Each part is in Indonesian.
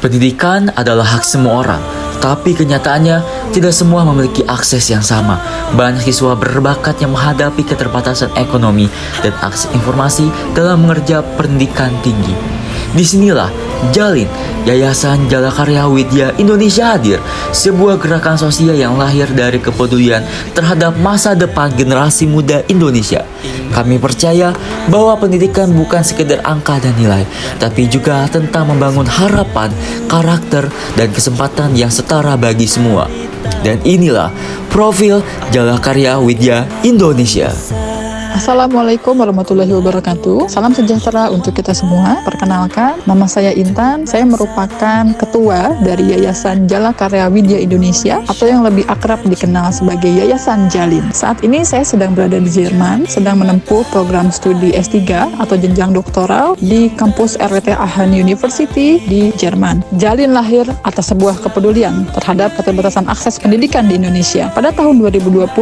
Pendidikan adalah hak semua orang, tapi kenyataannya tidak semua memiliki akses yang sama. Banyak siswa berbakat yang menghadapi keterbatasan ekonomi dan akses informasi dalam mengerja pendidikan tinggi. Disinilah Jalin, Yayasan Jalakarya Widya Indonesia hadir, sebuah gerakan sosial yang lahir dari kepedulian terhadap masa depan generasi muda Indonesia. Kami percaya bahwa pendidikan bukan sekedar angka dan nilai, tapi juga tentang membangun harapan, karakter, dan kesempatan yang setara bagi semua. Dan inilah profil Jalakarya Widya Indonesia. Assalamualaikum warahmatullahi wabarakatuh. Salam sejahtera untuk kita semua. Perkenalkan, nama saya Intan. Saya merupakan ketua dari Yayasan Jalakarya Widya Indonesia atau yang lebih akrab dikenal sebagai Yayasan Jalin. Saat ini saya sedang berada di Jerman, sedang menempuh program studi S3 atau jenjang doktoral di kampus RWTH Aachen University di Jerman. Jalin lahir atas sebuah kepedulian terhadap keterbatasan akses pendidikan di Indonesia. Pada tahun 2020,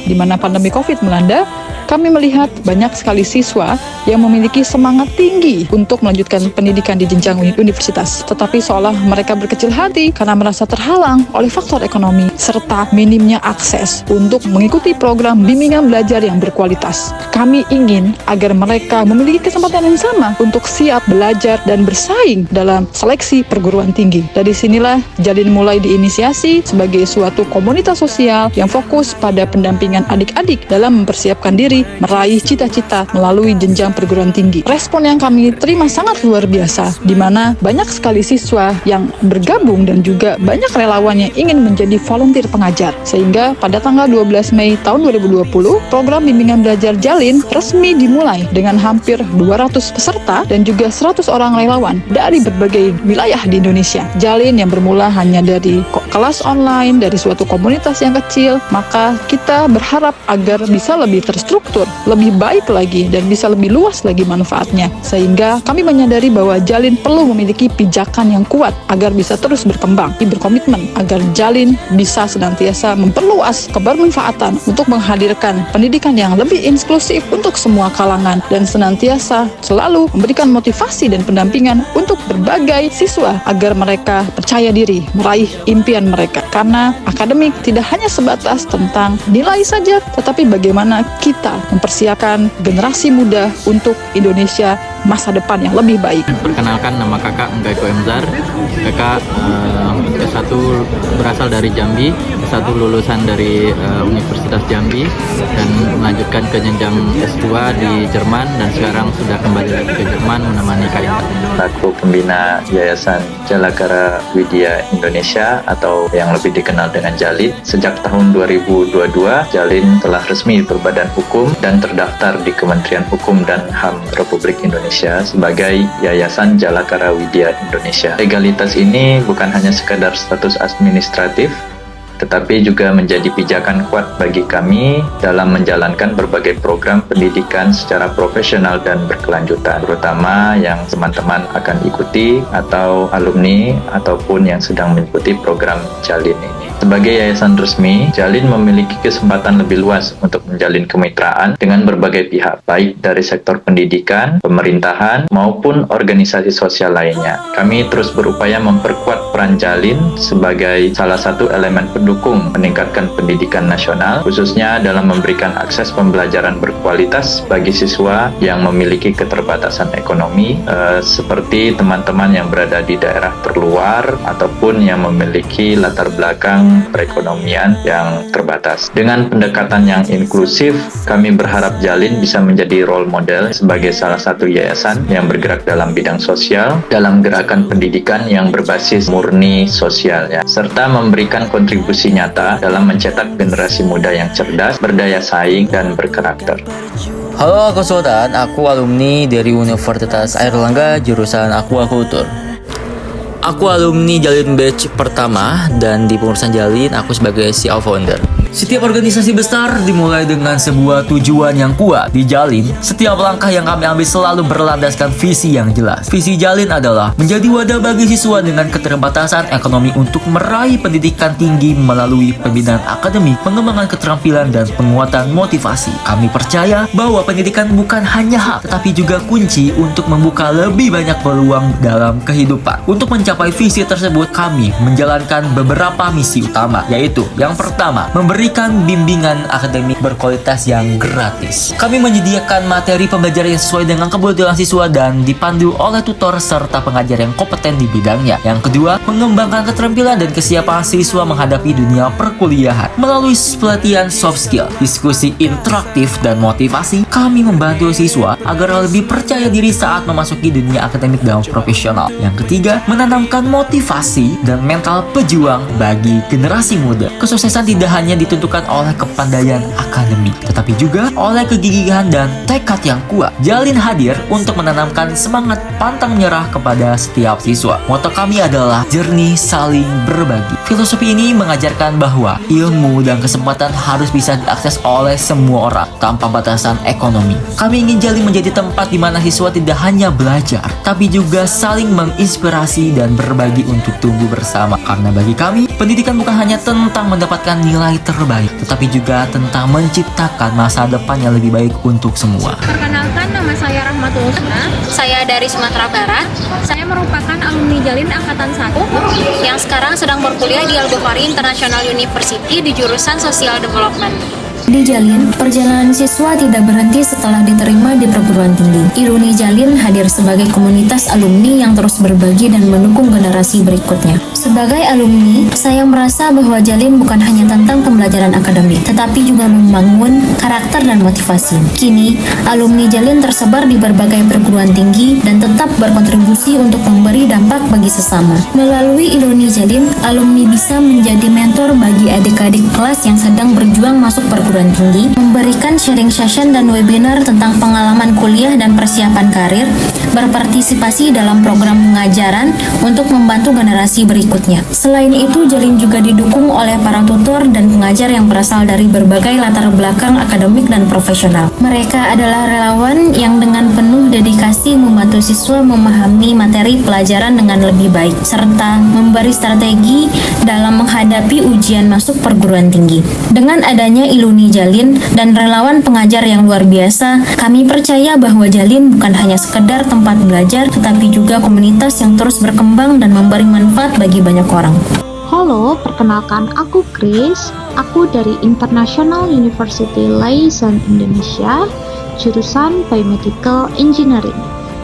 di mana pandemi COVID melanda, kami melihat banyak sekali siswa yang memiliki semangat tinggi untuk melanjutkan pendidikan di jenjang universitas. Tetapi seolah mereka berkecil hati karena merasa terhalang oleh faktor ekonomi serta minimnya akses untuk mengikuti program bimbingan belajar yang berkualitas. Kami ingin agar mereka memiliki kesempatan yang sama untuk siap belajar dan bersaing dalam seleksi perguruan tinggi. Dari sinilah Jalin mulai diinisiasi sebagai suatu komunitas sosial yang fokus pada pendampingan adik-adik dalam mempersiapkan diri meraih cita-cita melalui jenjang perguruan tinggi. Respon yang kami terima sangat luar biasa, di mana banyak sekali siswa yang bergabung dan juga banyak relawan yang ingin menjadi volunteer pengajar. Sehingga pada tanggal 12 Mei tahun 2020, program bimbingan belajar Jalin resmi dimulai dengan hampir 200 peserta dan juga 100 orang relawan dari berbagai wilayah di Indonesia. Jalin yang bermula hanya dari kelas online, dari suatu komunitas yang kecil, maka kita berharap agar bisa lebih terstruktur, lebih baik lagi, dan bisa lebih luas lagi manfaatnya. Sehingga kami menyadari bahwa Jalin perlu memiliki pijakan yang kuat agar bisa terus berkembang. Kami berkomitmen agar Jalin bisa senantiasa memperluas kebermanfaatan untuk menghadirkan pendidikan yang lebih inklusif untuk semua kalangan dan senantiasa selalu memberikan motivasi dan pendampingan untuk berbagai siswa agar mereka percaya diri meraih impian mereka. Karena akademik tidak hanya sebatas tentang nilai saja, tetapi bagaimana kita mempersiapkan generasi muda untuk Indonesia masa depan yang lebih baik. Perkenalkan, nama kakak Enggaiko Emzar. Kakak S1 berasal dari Jambi, S1 lulusan dari Universitas Jambi dan melanjutkan ke jenjang S2 di Jerman dan sekarang sudah kembali lagi ke Jerman menemani Kak Intan. Aku pembina Yayasan Jalakarya Widya Indonesia atau yang lebih dikenal dengan Jalin. Sejak tahun 2022, Jalin telah resmi berbadan hukum dan terdaftar di Kementerian Hukum dan HAM Republik Indonesia sebagai Yayasan Jalakarya Widya Indonesia. Legalitas ini bukan hanya sekadar status administratif, tetapi juga menjadi pijakan kuat bagi kami dalam menjalankan berbagai program pendidikan secara profesional dan berkelanjutan, terutama yang teman-teman akan ikuti atau alumni ataupun yang sedang mengikuti program Jalin ini. Sebagai yayasan resmi, Jalin memiliki kesempatan lebih luas untuk menjalin kemitraan dengan berbagai pihak, baik dari sektor pendidikan, pemerintahan, maupun organisasi sosial lainnya. Kami terus berupaya memperkuat peran Jalin sebagai salah satu elemen pendukung meningkatkan pendidikan nasional, khususnya dalam memberikan akses pembelajaran berkualitas bagi siswa yang memiliki keterbatasan ekonomi, seperti teman-teman yang berada di daerah terluar ataupun yang memiliki latar belakang perekonomian yang terbatas. Dengan pendekatan yang inklusif, kami berharap Jalin bisa menjadi role model sebagai salah satu yayasan yang bergerak dalam bidang sosial, dalam gerakan pendidikan yang berbasis murni sosialnya, serta memberikan kontribusi nyata dalam mencetak generasi muda yang cerdas, berdaya saing, dan berkarakter. Halo, aku Sultan, aku alumni dari Universitas Airlangga jurusan Aquaculture. Aku alumni Jalin batch pertama dan di pengurusan Jalin aku sebagai CEO founder. Setiap organisasi besar dimulai dengan sebuah tujuan yang kuat. Di Jalin, setiap langkah yang kami ambil selalu berlandaskan visi yang jelas. Visi Jalin adalah menjadi wadah bagi siswa dengan keterbatasan ekonomi untuk meraih pendidikan tinggi melalui pembinaan akademik, pengembangan keterampilan, dan penguatan motivasi. Kami percaya bahwa pendidikan bukan hanya hak, tetapi juga kunci untuk membuka lebih banyak peluang dalam kehidupan. Untuk mencapai visi tersebut, kami menjalankan beberapa misi utama, yaitu yang pertama, memberikan bimbingan akademik berkualitas yang gratis. Kami menyediakan materi pembelajaran yang sesuai dengan kebutuhan siswa dan dipandu oleh tutor serta pengajar yang kompeten di bidangnya. Yang kedua, mengembangkan keterampilan dan kesiapan siswa menghadapi dunia perkuliahan. Melalui pelatihan soft skill, diskusi interaktif, dan motivasi, kami membantu siswa agar lebih percaya diri saat memasuki dunia akademik dan profesional. Yang ketiga, menanamkan motivasi dan mental pejuang bagi generasi muda. Kesuksesan tidak hanya ditentukan oleh kepandaian akademik, tetapi juga oleh kegigihan dan tekad yang kuat. Jalin hadir untuk menanamkan semangat pantang menyerah kepada setiap siswa. Moto kami adalah jernih saling berbagi. Filosofi ini mengajarkan bahwa ilmu dan kesempatan harus bisa diakses oleh semua orang tanpa batasan ekonomi. Kami ingin Jalin menjadi tempat di mana siswa tidak hanya belajar, tapi juga saling menginspirasi dan berbagi untuk tumbuh bersama. Karena bagi kami, pendidikan bukan hanya tentang mendapatkan nilai terbaik, tetapi juga tentang menciptakan masa depan yang lebih baik untuk semua. Perkenalkan, nama saya Rahmatul Husna. Saya dari Sumatera Barat. Saya merupakan alumni Jalin Angkatan 1 yang sekarang sedang berkuliah di Al-Bukhari International University di jurusan Social Development. Di Jalin, perjalanan siswa tidak berhenti setelah diterima di perguruan tinggi. Iluni Jalin hadir sebagai komunitas alumni yang terus berbagi dan mendukung generasi berikutnya. Sebagai alumni, saya merasa bahwa Jalin bukan hanya tentang pembelajaran akademik, tetapi juga membangun karakter dan motivasi. Kini, alumni Jalin tersebar di berbagai perguruan tinggi dan tetap berkontribusi untuk memberi dampak bagi sesama. Melalui Iluni Jalin, alumni bisa menjadi mentor bagi adik-adik kelas yang sedang berjuang masuk perguruan tinggi, memberikan sharing session dan webinar tentang pengalaman kuliah dan persiapan karir, berpartisipasi dalam program pengajaran untuk membantu generasi berikutnya. Selain itu, Jalin juga didukung oleh para tutor dan pengajar yang berasal dari berbagai latar belakang akademik dan profesional. Mereka adalah relawan yang dengan penuh dedikasi membantu siswa memahami materi pelajaran dengan lebih baik, serta memberi strategi dalam menghadapi ujian masuk perguruan tinggi. Dengan adanya Iluni Jalin dan relawan pengajar yang luar biasa, kami percaya bahwa Jalin bukan hanya sekedar tempat belajar, tetapi juga komunitas yang terus berkembang dan memberi manfaat bagi banyak orang. Halo, perkenalkan aku Chris. Aku dari International University Liaison Indonesia, jurusan Biomedical Engineering.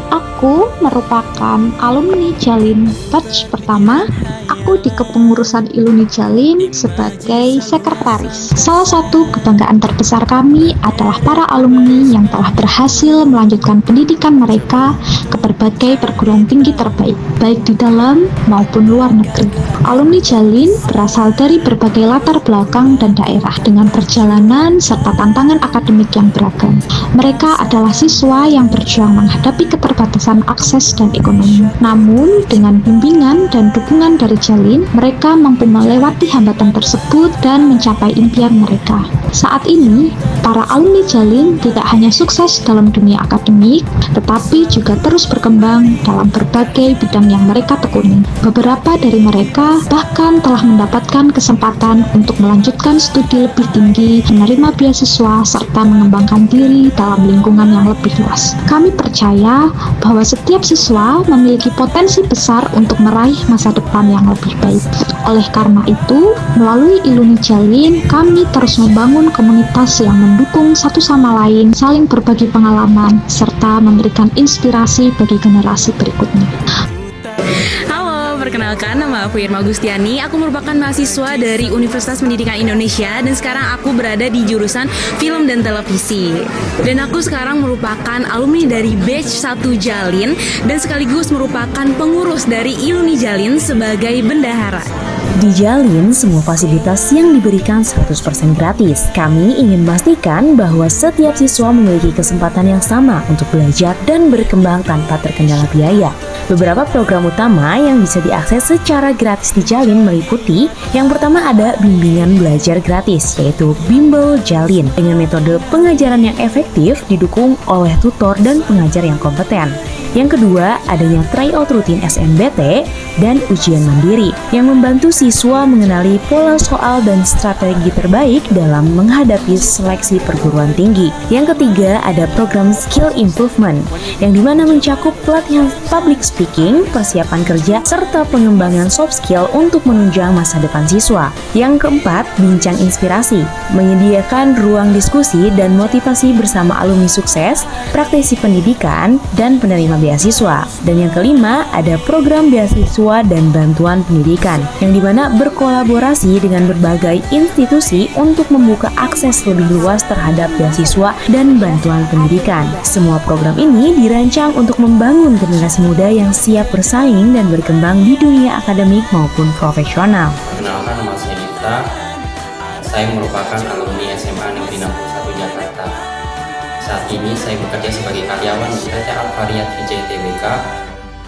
Aku merupakan alumni Jalin batch pertama. Aku di kepengurusan Iluni Jalin sebagai sekretaris. Salah satu kebanggaan terbesar kami adalah para alumni yang telah berhasil melanjutkan pendidikan mereka ke berbagai perguruan tinggi terbaik, baik di dalam maupun luar negeri. Alumni Jalin berasal dari berbagai latar belakang dan daerah dengan perjalanan serta tantangan akademik yang beragam. Mereka adalah siswa yang berjuang menghadapi keterbatasan akses dan ekonomi. Namun, dengan bimbingan dan dukungan dari Jalin, mereka mampu melewati hambatan tersebut dan mencapai impian mereka. Saat ini, para alumni Jalin tidak hanya sukses dalam dunia akademik, tetapi juga terus berkembang dalam berbagai bidang yang mereka tekuni. Beberapa dari mereka bahkan telah mendapatkan kesempatan untuk melanjutkan studi lebih tinggi, menerima beasiswa, serta mengembangkan diri dalam lingkungan yang lebih luas. Kami percaya bahwa setiap siswa memiliki potensi besar untuk meraih masa depan yang lebih baik. Oleh karena itu, melalui Iluni Jalin, kami terus membangun komunitas yang mendukung satu sama lain, saling berbagi pengalaman, serta memberikan inspirasi bagi generasi berikutnya. Halo, perkenalkan nama aku Irma Gustiani. Aku merupakan mahasiswa dari Universitas Pendidikan Indonesia dan sekarang aku berada di jurusan Film dan Televisi. Dan aku sekarang merupakan alumni dari batch 1 Jalin dan sekaligus merupakan pengurus dari Iluni Jalin sebagai bendahara. Di Jalin, semua fasilitas yang diberikan 100% gratis. Kami ingin memastikan bahwa setiap siswa memiliki kesempatan yang sama untuk belajar dan berkembang tanpa terkendala biaya. Beberapa program utama yang bisa diakses secara gratis di Jalin meliputi: yang pertama ada bimbingan belajar gratis, yaitu Bimbel Jalin, dengan metode pengajaran yang efektif didukung oleh tutor dan pengajar yang kompeten. Yang kedua, adanya tryout rutin SNBT dan ujian mandiri yang membantu siswa mengenali pola soal dan strategi terbaik dalam menghadapi seleksi perguruan tinggi. Yang ketiga, ada program skill improvement yang dimana mencakup pelatihan public speaking, persiapan kerja, serta pengembangan soft skill untuk menunjang masa depan siswa. Yang keempat, bincang inspirasi, menyediakan ruang diskusi dan motivasi bersama alumni sukses, praktisi pendidikan, dan penerima beasiswa. Dan yang kelima, ada program beasiswa dan bantuan pendidikan yang dimana berkolaborasi dengan berbagai institusi untuk membuka akses lebih luas terhadap beasiswa dan bantuan pendidikan. Semua program ini dirancang untuk membangun generasi muda yang siap bersaing dan berkembang di dunia akademik maupun profesional. Perkenalkan, nama saya Dita. Saya merupakan alumni SMA Negeri 61 Jakarta. Saat ini saya bekerja sebagai karyawan di PT Alvariat Vijay Tbk,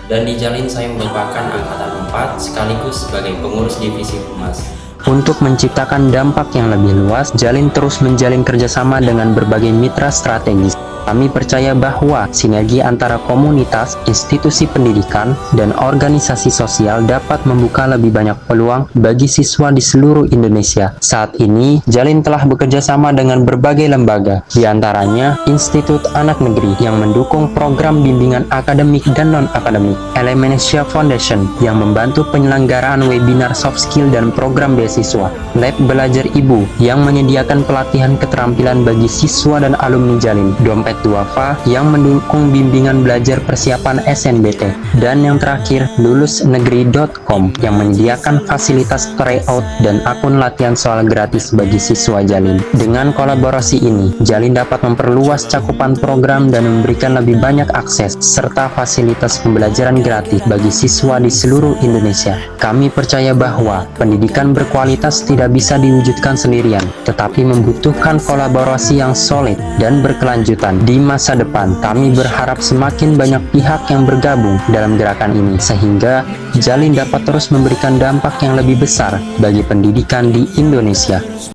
dan di Jalin saya merupakan angkatan 4 sekaligus sebagai pengurus divisi Humas. Untuk menciptakan dampak yang lebih luas, Jalin terus menjalin kerjasama dengan berbagai mitra strategis. Kami percaya bahwa sinergi antara komunitas, institusi pendidikan, dan organisasi sosial dapat membuka lebih banyak peluang bagi siswa di seluruh Indonesia. Saat ini, Jalin telah bekerja sama dengan berbagai lembaga, di antaranya Institut Anak Negeri yang mendukung program bimbingan akademik dan non-akademik, Elemensia Foundation yang membantu penyelenggaraan webinar soft skill dan program beasiswa, Lab Belajar Ibu yang menyediakan pelatihan keterampilan bagi siswa dan alumni Jalin, Dompet Duafa yang mendukung bimbingan belajar persiapan SNBT, dan yang terakhir lulusnegeri.com yang menyediakan fasilitas tryout dan akun latihan soal gratis bagi siswa Jalin. Dengan kolaborasi ini, Jalin dapat memperluas cakupan program dan memberikan lebih banyak akses serta fasilitas pembelajaran gratis bagi siswa di seluruh Indonesia. Kami percaya bahwa pendidikan berkualitas tidak bisa diwujudkan sendirian, tetapi membutuhkan kolaborasi yang solid dan berkelanjutan. Di masa depan, kami berharap semakin banyak pihak yang bergabung dalam gerakan ini, sehingga Jalin dapat terus memberikan dampak yang lebih besar bagi pendidikan di Indonesia.